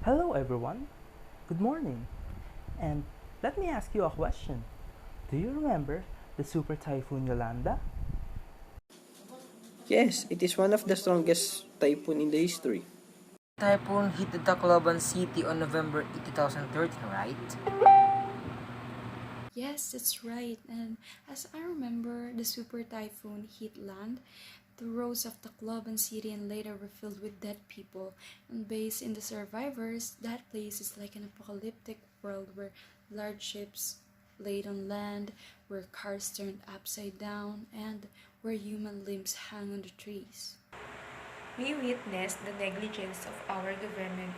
Hello everyone, good morning, and let me ask you a question. Do you remember the super typhoon Yolanda? Yes, it is one of the strongest typhoon in the history. Typhoon hit the Tacloban city on November 8, 2013, right? Yes, that's right. And as I remember, the super typhoon hit land. The roads of Tacloban city and later were filled with dead people. And based in the survivors, that place is like an apocalyptic world where large ships laid on land, where cars turned upside down, and where human limbs hang on the trees. We witnessed the negligence of our government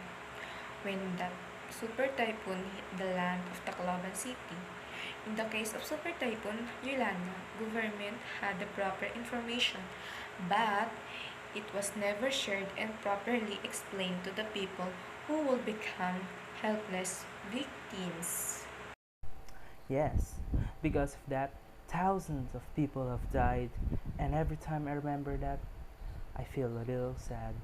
when the super typhoon hit the land of Tacloban City. In the case of super typhoon Yolanda, government had the proper information, but it was never shared and properly explained to the people who will become helpless victims. Yes, because of that, thousands of people have died, and every time I remember that, I feel a little sad.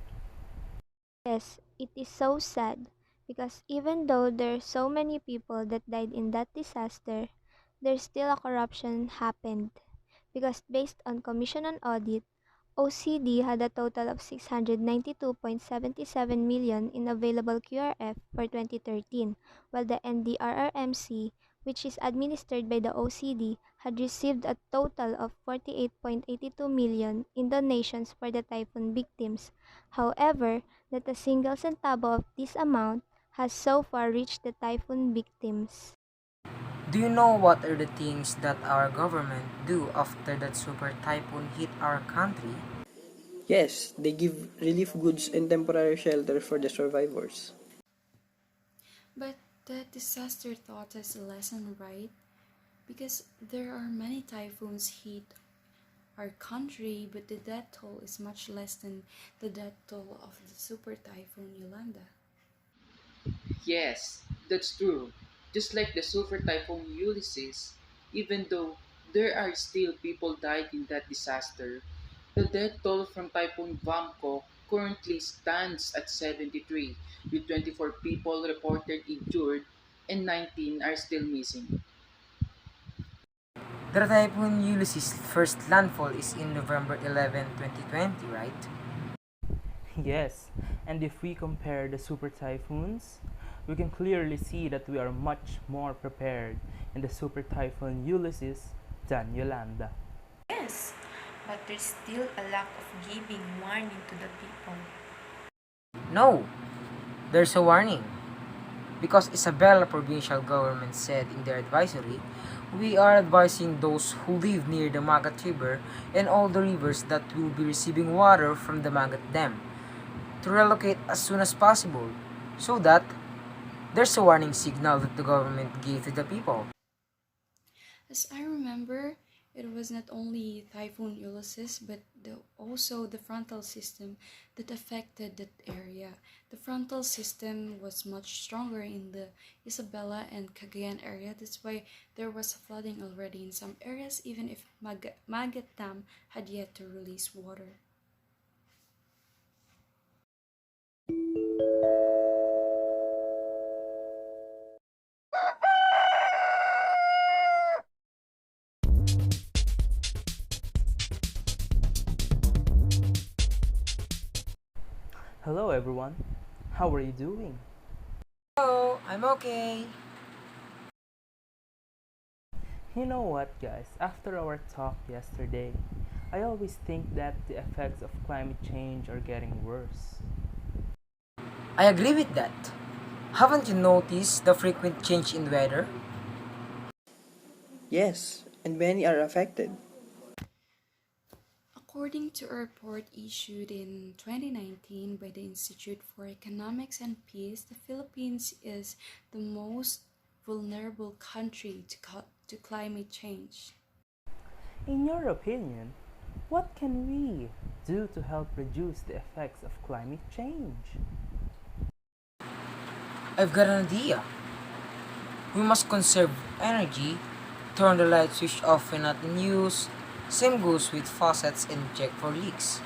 Yes, it is so sad because even though there are so many people that died in that disaster, there's still a corruption happened because based on Commission on Audit, OCD had a total of 692.77 million in available QRF for 2013, while the NDRRMC, which is administered by the OCD, had received a total of 48.82 million in donations for the typhoon victims. However, not a single centavo of this amount has so far reached the typhoon victims. Do you know what are the things that our government do after that super typhoon hit our country? Yes, they give relief goods and temporary shelter for the survivors. But that disaster taught us a lesson, right? Because there are many typhoons hit our country, but the death toll is much less than the death toll of the super typhoon Yolanda. Yes, that's true. Just like the super typhoon Ulysses, even though there are still people died in that disaster, the death toll from Typhoon Vamco currently stands at 73, with 24 people reported injured and 19 are still missing. The Typhoon Ulysses' first landfall is in November 11, 2020, right? Yes, and if we compare the super typhoons, we can clearly see that we are much more prepared in the super typhoon Ulysses than Yolanda. Yes, but there's still a lack of giving warning to the people. No, there's a warning. Because Isabela provincial government said in their advisory, we are advising those who live near the Magat River and all the rivers that will be receiving water from the Magat Dam to relocate as soon as possible so that there's a warning signal that the government gave to the people. As I remember, it was not only Typhoon Ulysses but also the frontal system that affected that area. The frontal system was much stronger in the Isabela and Cagayan area. That's why there was flooding already in some areas, even if Magat Dam had yet to release water. Hello everyone, how are you doing? Oh, I'm okay. You know what, guys? After our talk yesterday, I always think that the effects of climate change are getting worse. I agree with that. Haven't you noticed the frequent change in weather? Yes, and many are affected. According to a report issued in 2019 by the Institute for Economics and Peace, the Philippines is the most vulnerable country to climate change. In your opinion, what can we do to help reduce the effects of climate change? I've got an idea. We must conserve energy, turn the light switch off when not in use. Same goes with faucets and check for leaks.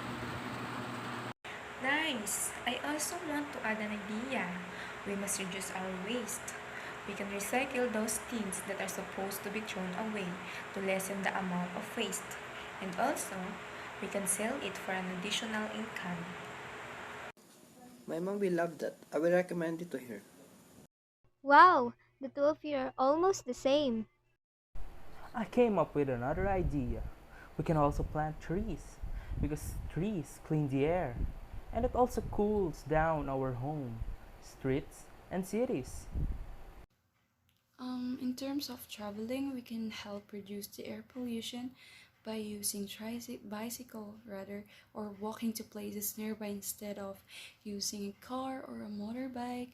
Nice! I also want to add an idea. We must reduce our waste. We can recycle those things that are supposed to be thrown away to lessen the amount of waste. And also, we can sell it for an additional income. My mom will love that. I will recommend it to her. Wow, the two of you are almost the same. I came up with another idea. We can also plant trees because trees clean the air and it also cools down our home, streets, and cities. In terms of traveling, we can help reduce the air pollution by using bicycle rather or walking to places nearby instead of using a car or a motorbike.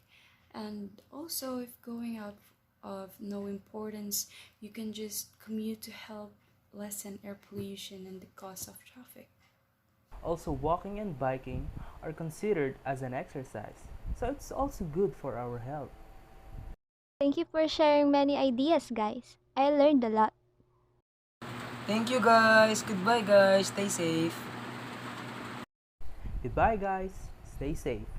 And also, if going out of no importance, you can just commute to help lessen air pollution and the cause of traffic. Also, walking and biking are considered as an exercise, so it's also good for our health. Thank you for sharing many ideas, guys. I learned a lot. Thank you guys. Goodbye guys. Stay safe. Goodbye, guys. Stay safe.